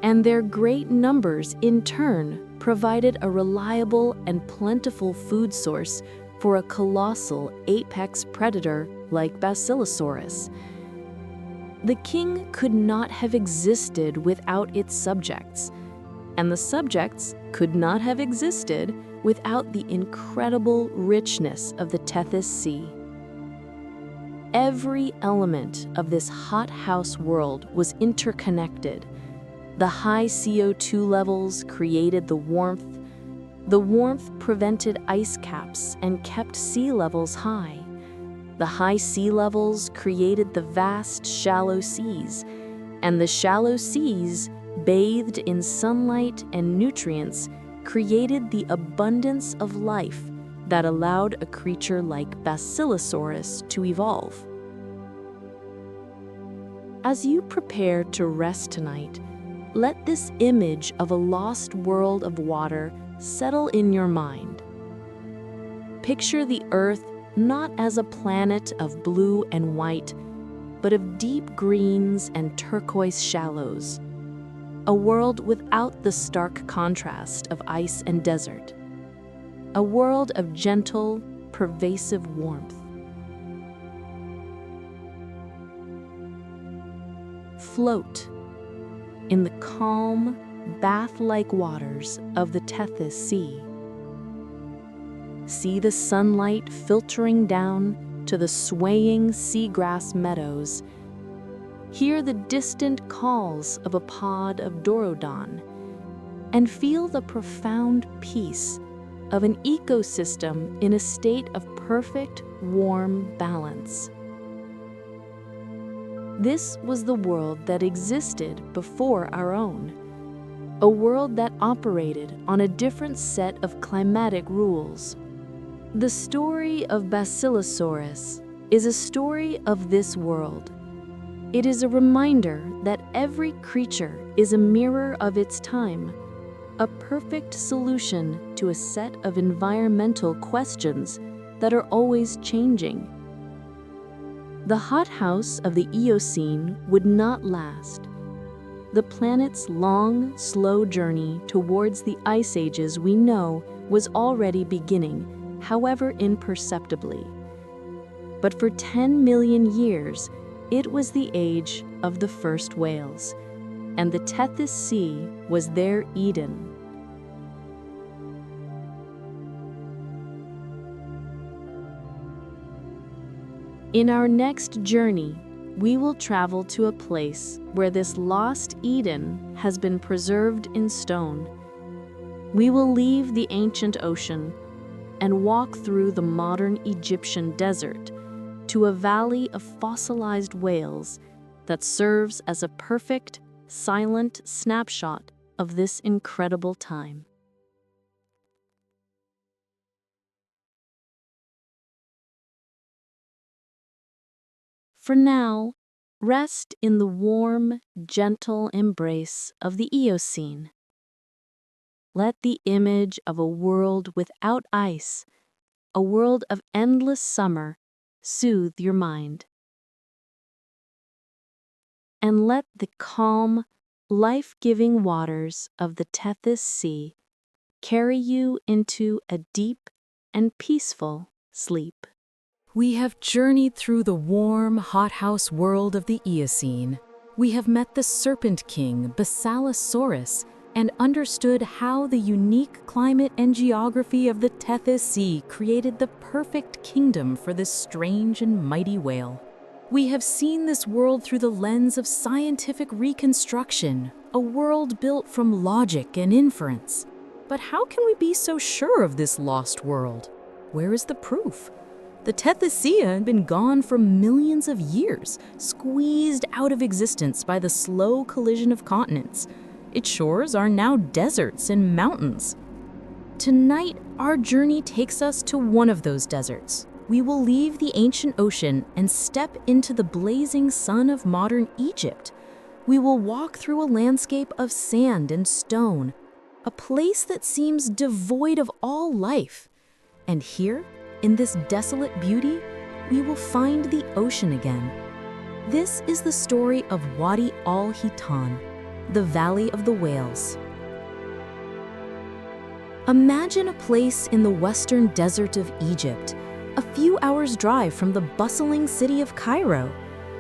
And their great numbers, in turn, provided a reliable and plentiful food source for a colossal apex predator like Basilosaurus. The king could not have existed without its subjects, and the subjects could not have existed without the incredible richness of the Tethys Sea. Every element of this hothouse world was interconnected. The high CO2 levels created the warmth. The warmth prevented ice caps and kept sea levels high. The high sea levels created the vast shallow seas, and the shallow seas, bathed in sunlight and nutrients, created the abundance of life that allowed a creature like Basilosaurus to evolve. As you prepare to rest tonight, let this image of a lost world of water settle in your mind. Picture the Earth not as a planet of blue and white, but of deep greens and turquoise shallows. A world without the stark contrast of ice and desert. A world of gentle, pervasive warmth. Float in the calm, bath-like waters of the Tethys Sea. See the sunlight filtering down to the swaying seagrass meadows. Hear the distant calls of a pod of Dorodon, and feel the profound peace of an ecosystem in a state of perfect, warm balance. This was the world that existed before our own, a world that operated on a different set of climatic rules. The story of Basilosaurus is a story of this world. It is a reminder that every creature is a mirror of its time, a perfect solution to a set of environmental questions that are always changing. The hothouse of the Eocene would not last. The planet's long, slow journey towards the ice ages we know was already beginning, however imperceptibly. But for 10 million years, it was the age of the first whales, and the Tethys Sea was their Eden. In our next journey, we will travel to a place where this lost Eden has been preserved in stone. We will leave the ancient ocean and walk through the modern Egyptian desert to a valley of fossilized whales that serves as a perfect, silent snapshot of this incredible time. For now, rest in the warm, gentle embrace of the Eocene. Let the image of a world without ice, a world of endless summer, soothe your mind. And let the calm, life-giving waters of the Tethys Sea carry you into a deep and peaceful sleep. We have journeyed through the warm, hothouse world of the Eocene. We have met the Serpent King, Basilosaurus, and understood how the unique climate and geography of the Tethys Sea created the perfect kingdom for this strange and mighty whale. We have seen this world through the lens of scientific reconstruction, a world built from logic and inference. But how can we be so sure of this lost world? Where is the proof? The Tethys Sea had been gone for millions of years, squeezed out of existence by the slow collision of continents. Its shores are now deserts and mountains. Tonight, our journey takes us to one of those deserts. We will leave the ancient ocean and step into the blazing sun of modern Egypt. We will walk through a landscape of sand and stone, a place that seems devoid of all life. And here, in this desolate beauty, we will find the ocean again. This is the story of Wadi Al-Hitan, the Valley of the Whales. Imagine a place in the western desert of Egypt, a few hours' drive from the bustling city of Cairo.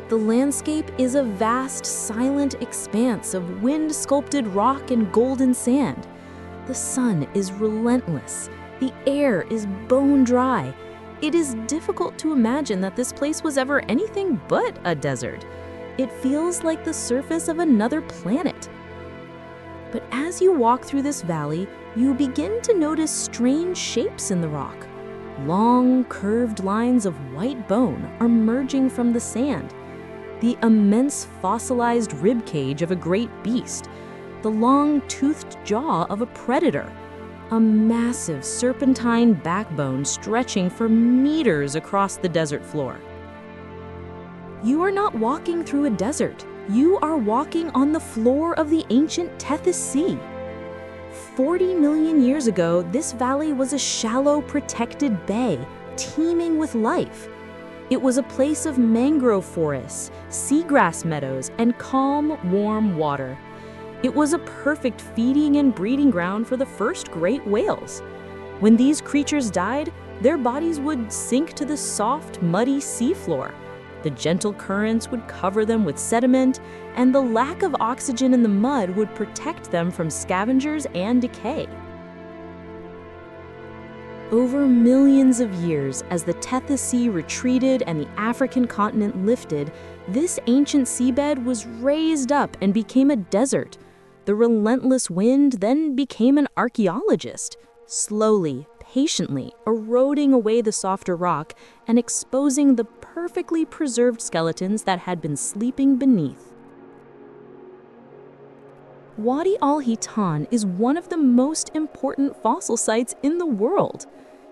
The landscape is a vast, silent expanse of wind-sculpted rock and golden sand. The sun is relentless. The air is bone dry. It is difficult to imagine that this place was ever anything but a desert. It feels like the surface of another planet. But as you walk through this valley, you begin to notice strange shapes in the rock. Long, curved lines of white bone are merging from the sand. The immense fossilized rib cage of a great beast. The long, toothed jaw of a predator. A massive serpentine backbone stretching for meters across the desert floor. You are not walking through a desert. You are walking on the floor of the ancient Tethys Sea. 40 million years ago, this valley was a shallow, protected bay, teeming with life. It was a place of mangrove forests, seagrass meadows, and calm, warm water. It was a perfect feeding and breeding ground for the first great whales. When these creatures died, their bodies would sink to the soft, muddy seafloor. The gentle currents would cover them with sediment, and the lack of oxygen in the mud would protect them from scavengers and decay. Over millions of years, as the Tethys Sea retreated and the African continent lifted, this ancient seabed was raised up and became a desert. The relentless wind then became an archaeologist, slowly, patiently eroding away the softer rock and exposing the perfectly preserved skeletons that had been sleeping beneath. Wadi Al-Hitan is one of the most important fossil sites in the world.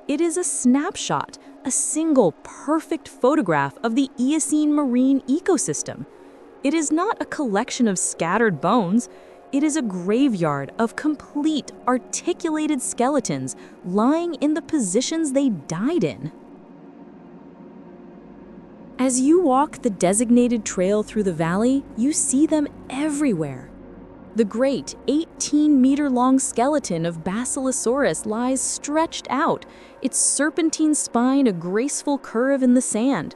It is a snapshot, a single perfect photograph of the Eocene marine ecosystem. It is not a collection of scattered bones. It is a graveyard of complete, articulated skeletons lying in the positions they died in. As you walk the designated trail through the valley, you see them everywhere. The great 18-meter-long skeleton of Basilosaurus lies stretched out, its serpentine spine a graceful curve in the sand.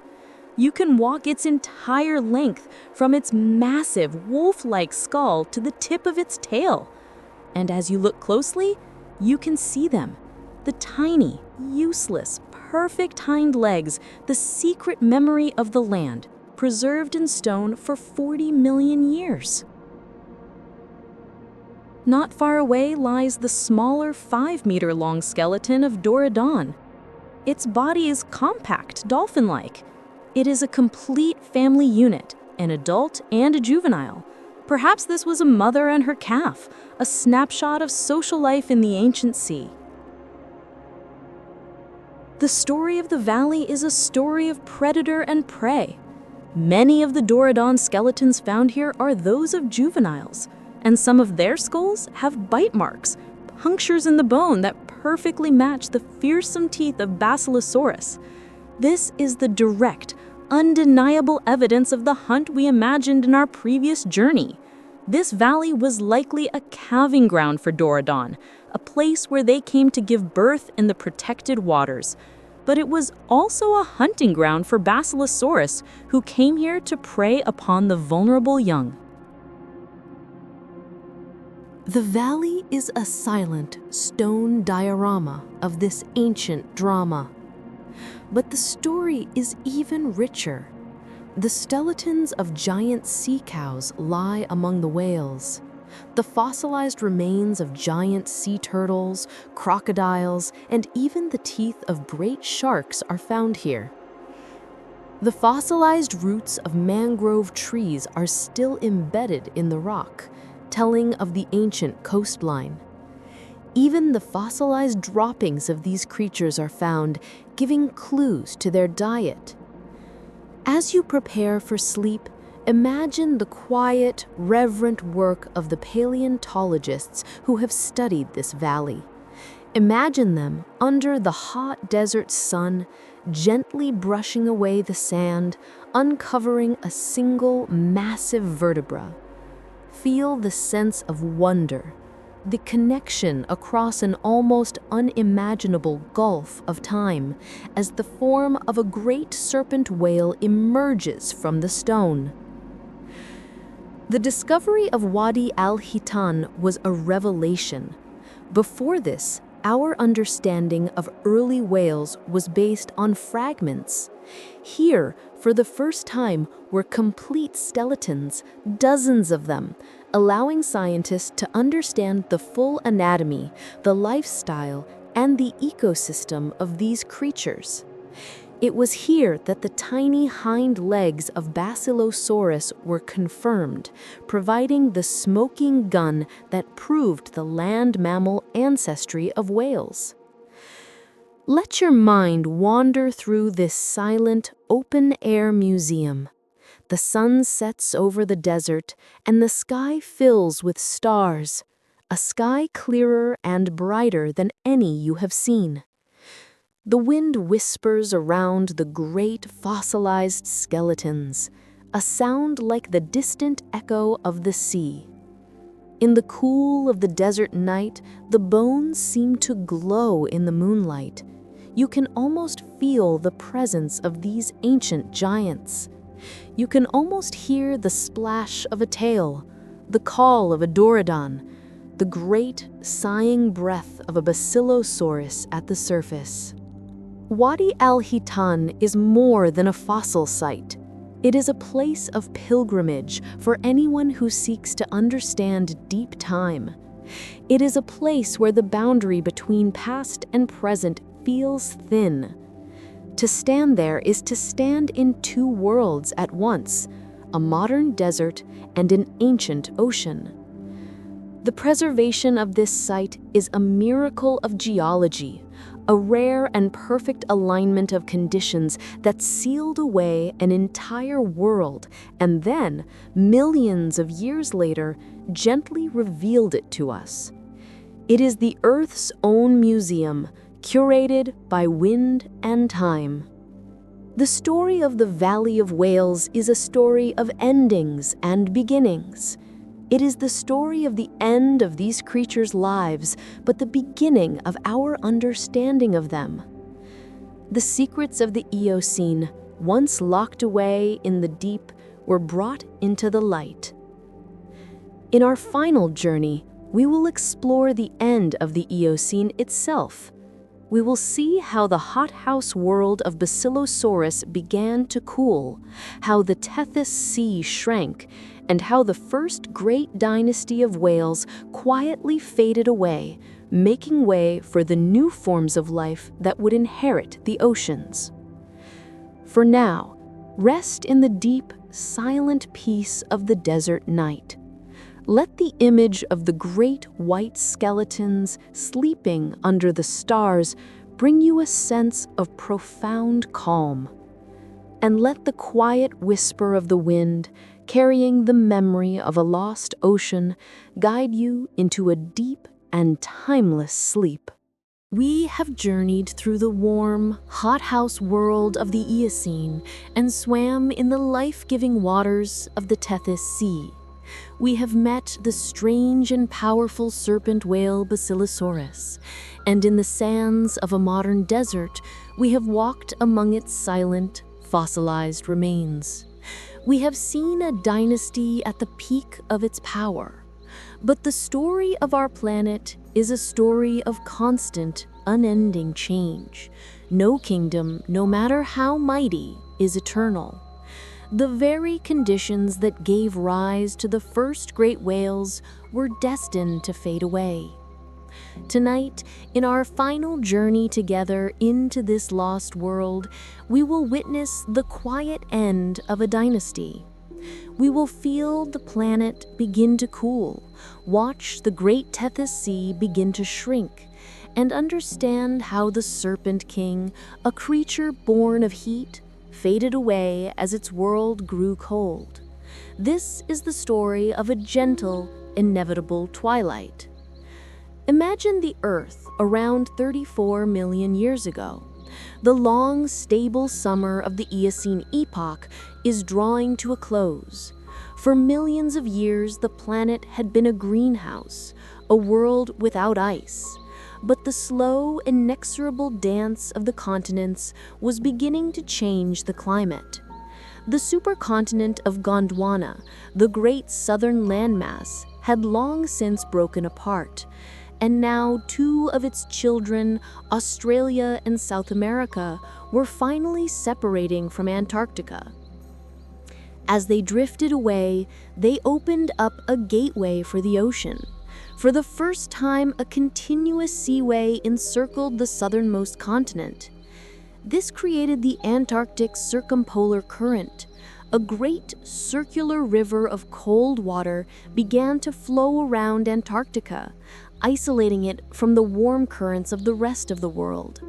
You can walk its entire length from its massive wolf-like skull to the tip of its tail. And as you look closely, you can see them. The tiny, useless, perfect hind legs, the secret memory of the land, preserved in stone for 40 million years. Not far away lies the smaller 5-meter-long skeleton of Doradon. Its body is compact, dolphin-like. It is a complete family unit, an adult and a juvenile. Perhaps this was a mother and her calf, a snapshot of social life in the ancient sea. The story of the valley is a story of predator and prey. Many of the Doradon skeletons found here are those of juveniles, and some of their skulls have bite marks, punctures in the bone that perfectly match the fearsome teeth of Basilosaurus. This is the direct, undeniable evidence of the hunt we imagined in our previous journey. This valley was likely a calving ground for Doradon, a place where they came to give birth in the protected waters. But it was also a hunting ground for Basilosaurus, who came here to prey upon the vulnerable young. The valley is a silent stone diorama of this ancient drama. But the story is even richer. The skeletons of giant sea cows lie among the whales. The fossilized remains of giant sea turtles, crocodiles, and even the teeth of great sharks are found here. The fossilized roots of mangrove trees are still embedded in the rock, telling of the ancient coastline. Even the fossilized droppings of these creatures are found, giving clues to their diet. As you prepare for sleep, imagine the quiet, reverent work of the paleontologists who have studied this valley. Imagine them under the hot desert sun, gently brushing away the sand, uncovering a single massive vertebra. Feel the sense of wonder, the connection across an almost unimaginable gulf of time as the form of a great serpent whale emerges from the stone. The discovery of Wadi Al-Hitan was a revelation. Before this, our understanding of early whales was based on fragments. Here, for the first time, were complete skeletons, dozens of them, allowing scientists to understand the full anatomy, the lifestyle, and the ecosystem of these creatures. It was here that the tiny hind legs of Basilosaurus were confirmed, providing the smoking gun that proved the land mammal ancestry of whales. Let your mind wander through this silent, open-air museum. The sun sets over the desert, and the sky fills with stars, a sky clearer and brighter than any you have seen. The wind whispers around the great fossilized skeletons, a sound like the distant echo of the sea. In the cool of the desert night, the bones seem to glow in the moonlight. You can almost feel the presence of these ancient giants. You can almost hear the splash of a tail, the call of a Dorodon, the great, sighing breath of a Basilosaurus at the surface. Wadi Al-Hitan is more than a fossil site. It is a place of pilgrimage for anyone who seeks to understand deep time. It is a place where the boundary between past and present feels thin. To stand there is to stand in two worlds at once, a modern desert and an ancient ocean. The preservation of this site is a miracle of geology, a rare and perfect alignment of conditions that sealed away an entire world and then, millions of years later, gently revealed it to us. It is the Earth's own museum, curated by wind and time. The story of the Valley of Whales is a story of endings and beginnings. It is the story of the end of these creatures' lives, but the beginning of our understanding of them. The secrets of the Eocene, once locked away in the deep, were brought into the light. In our final journey, we will explore the end of the Eocene itself. We will see how the hothouse world of Basilosaurus began to cool, how the Tethys Sea shrank, and how the first great dynasty of whales quietly faded away, making way for the new forms of life that would inherit the oceans. For now, rest in the deep, silent peace of the desert night. Let the image of the great white skeletons sleeping under the stars bring you a sense of profound calm. And let the quiet whisper of the wind, carrying the memory of a lost ocean, guide you into a deep and timeless sleep. We have journeyed through the warm, hothouse world of the Eocene and swam in the life-giving waters of the Tethys Sea. We have met the strange and powerful serpent whale Basilosaurus, and in the sands of a modern desert, we have walked among its silent, fossilized remains. We have seen a dynasty at the peak of its power, But the story of our planet is a story of constant, unending change. No kingdom, no matter how mighty, is eternal. The very conditions that gave rise to the first great whales were destined to fade away. Tonight, in our final journey together into this lost world, we will witness the quiet end of a dynasty. We will feel the planet begin to cool, watch the great Tethys Sea begin to shrink, and understand how the Serpent King, a creature born of heat, faded away as its world grew cold. This is the story of a gentle, inevitable twilight. Imagine the Earth around 34 million years ago. The long, stable summer of the Eocene epoch is drawing to a close. For millions of years, the planet had been a greenhouse, a world without ice. But the slow, inexorable dance of the continents was beginning to change the climate. The supercontinent of Gondwana, the great southern landmass, had long since broken apart, and now two of its children, Australia and South America, were finally separating from Antarctica. As they drifted away, they opened up a gateway for the ocean. For the first time, a continuous seaway encircled the southernmost continent. This created the Antarctic Circumpolar Current. A great circular river of cold water began to flow around Antarctica, isolating it from the warm currents of the rest of the world.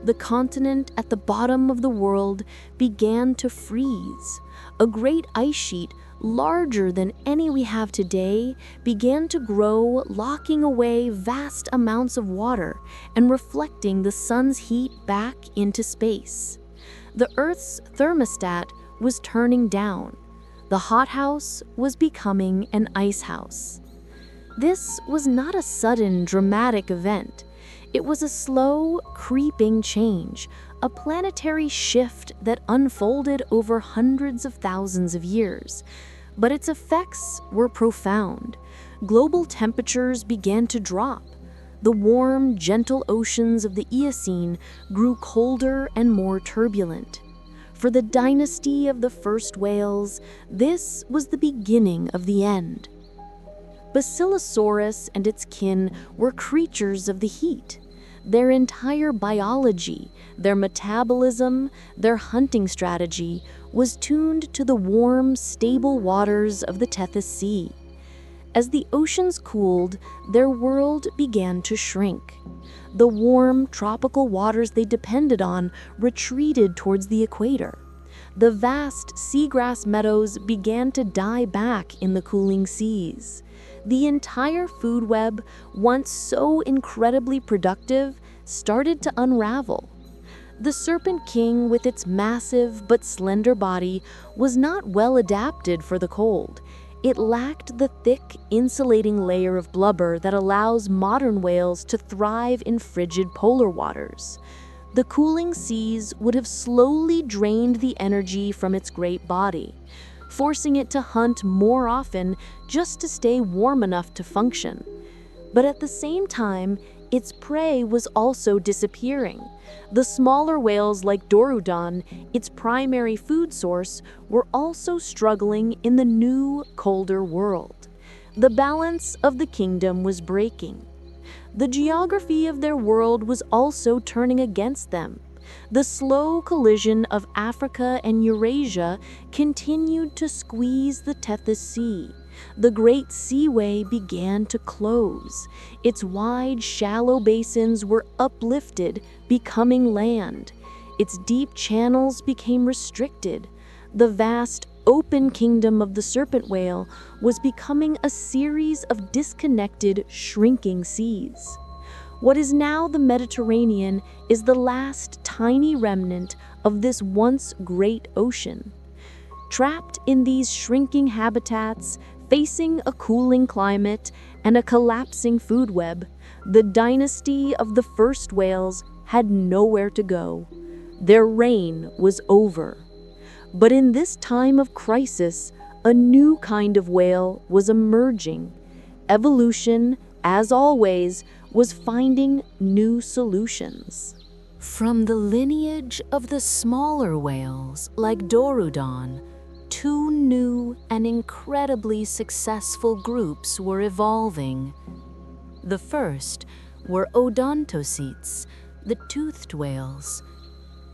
The continent at the bottom of the world began to freeze. A great ice sheet, larger than any we have today, began to grow, locking away vast amounts of water and reflecting the sun's heat back into space. The Earth's thermostat was turning down. The hothouse was becoming an icehouse. This was not a sudden, dramatic event. It was a slow, creeping change, a planetary shift that unfolded over hundreds of thousands of years. But its effects were profound. Global temperatures began to drop. The warm, gentle oceans of the Eocene grew colder and more turbulent. For the dynasty of the first whales, this was the beginning of the end. Basilosaurus and its kin were creatures of the heat. Their entire biology, their metabolism, their hunting strategy was tuned to the warm, stable waters of the Tethys Sea. As the oceans cooled, their world began to shrink. The warm, tropical waters they depended on retreated towards the equator. The vast seagrass meadows began to die back in the cooling seas. The entire food web, once so incredibly productive, started to unravel. The Serpent King, with its massive but slender body, was not well adapted for the cold. It lacked the thick, insulating layer of blubber that allows modern whales to thrive in frigid polar waters. The cooling seas would have slowly drained the energy from its great body, forcing it to hunt more often just to stay warm enough to function. But at the same time, its prey was also disappearing. The smaller whales like Dorudon, its primary food source, were also struggling in the new, colder world. The balance of the kingdom was breaking. The geography of their world was also turning against them. The slow collision of Africa and Eurasia continued to squeeze the Tethys Sea. The great seaway began to close. Its wide, shallow basins were uplifted, becoming land. Its deep channels became restricted. The vast, open kingdom of the serpent whale was becoming a series of disconnected, shrinking seas. What is now the Mediterranean is the last tiny remnant of this once great ocean. Trapped in these shrinking habitats, facing a cooling climate and a collapsing food web, the dynasty of the first whales had nowhere to go. Their reign was over. But in this time of crisis, a new kind of whale was emerging. Evolution, as always, was finding new solutions. From the lineage of the smaller whales like Dorudon, two new and incredibly successful groups were evolving. The first were Odontocetes, the toothed whales.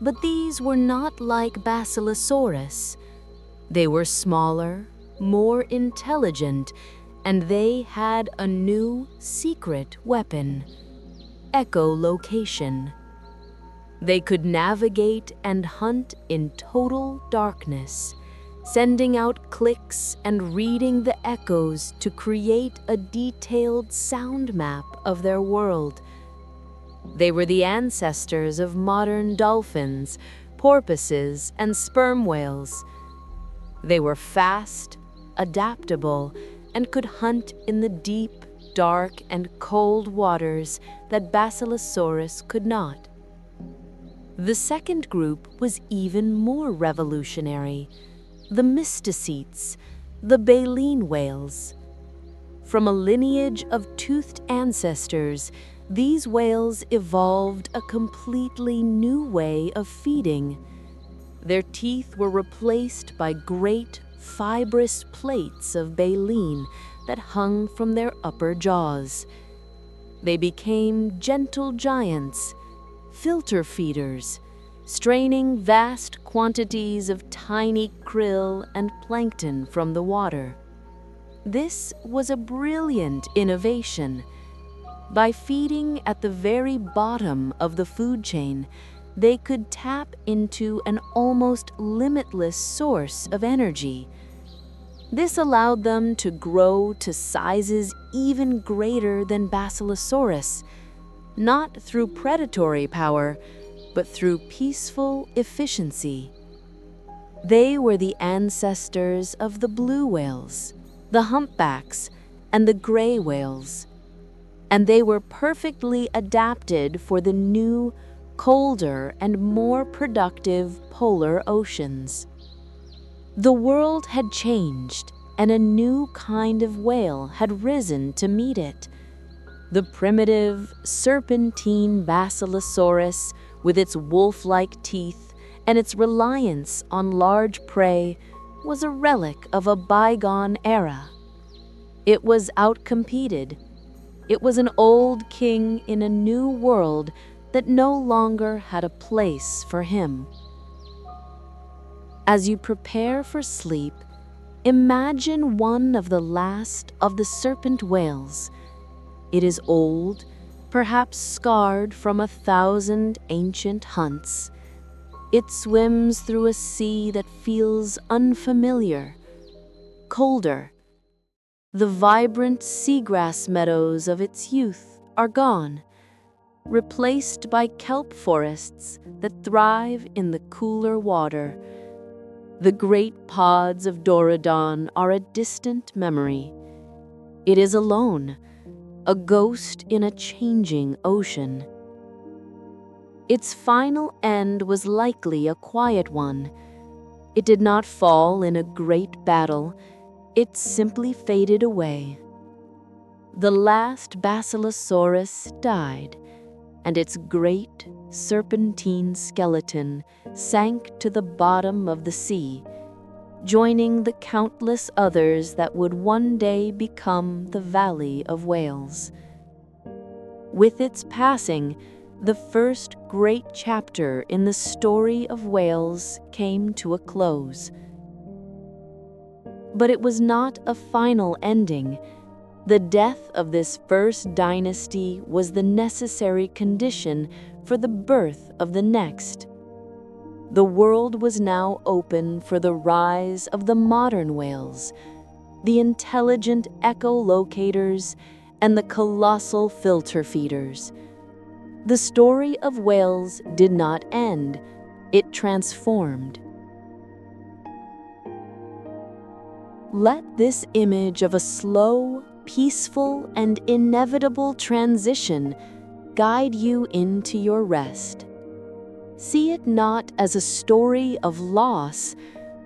But these were not like Basilosaurus. They were smaller, more intelligent, and they had a new secret weapon: echolocation. They could navigate and hunt in total darkness, sending out clicks and reading the echoes to create a detailed sound map of their world. They were the ancestors of modern dolphins, porpoises, and sperm whales. They were fast, adaptable, and could hunt in the deep, dark, and cold waters that Basilosaurus could not. The second group was even more revolutionary: the Mysticetes, the baleen whales. From a lineage of toothed ancestors, these whales evolved a completely new way of feeding. Their teeth were replaced by great, fibrous plates of baleen that hung from their upper jaws. They became gentle giants, filter feeders, straining vast quantities of tiny krill and plankton from the water. This was a brilliant innovation. By feeding at the very bottom of the food chain, they could tap into an almost limitless source of energy. This allowed them to grow to sizes even greater than Basilosaurus, not through predatory power, but through peaceful efficiency. They were the ancestors of the blue whales, the humpbacks, and the gray whales, and they were perfectly adapted for the new, colder, and more productive polar oceans. The world had changed, and a new kind of whale had risen to meet it. The primitive, serpentine Basilosaurus, with its wolf-like teeth and its reliance on large prey, was a relic of a bygone era. It was outcompeted. It was an old king in a new world that no longer had a place for him. As you prepare for sleep, imagine one of the last of the serpent whales. It is old, perhaps scarred from 1,000 ancient hunts. It swims through a sea that feels unfamiliar, colder. The vibrant seagrass meadows of its youth are gone, replaced by kelp forests that thrive in the cooler water. The great pods of Dorudon are a distant memory. It is alone, a ghost in a changing ocean. Its final end was likely a quiet one. It did not fall in a great battle. It simply faded away. The last Basilosaurus died, and its great, serpentine skeleton sank to the bottom of the sea, joining the countless others that would one day become the Valley of Whales. With its passing, the first great chapter in the story of whales came to a close. But it was not a final ending. The death of this first dynasty was the necessary condition for the birth of the next. The world was now open for the rise of the modern whales, the intelligent echolocators, and the colossal filter feeders. The story of whales did not end, it transformed. Let this image of a slow, peaceful, and inevitable transition guide you into your rest. See it not as a story of loss,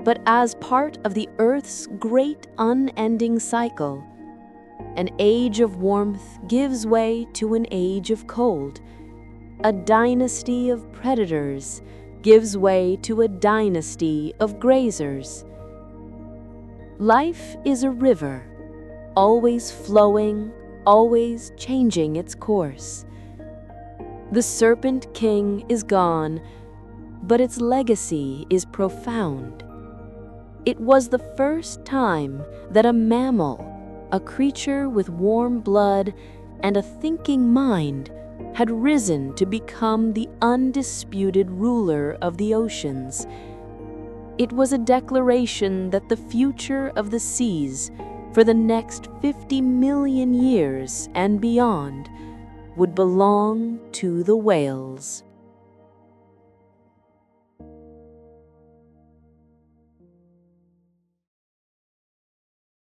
but as part of the Earth's great unending cycle. An age of warmth gives way to an age of cold. A dynasty of predators gives way to a dynasty of grazers. Life is a river, always flowing, always changing its course. The Serpent King is gone, but its legacy is profound. It was the first time that a mammal, a creature with warm blood and a thinking mind, had risen to become the undisputed ruler of the oceans. It was a declaration that the future of the seas for the next 50 million years and beyond would belong to the whales.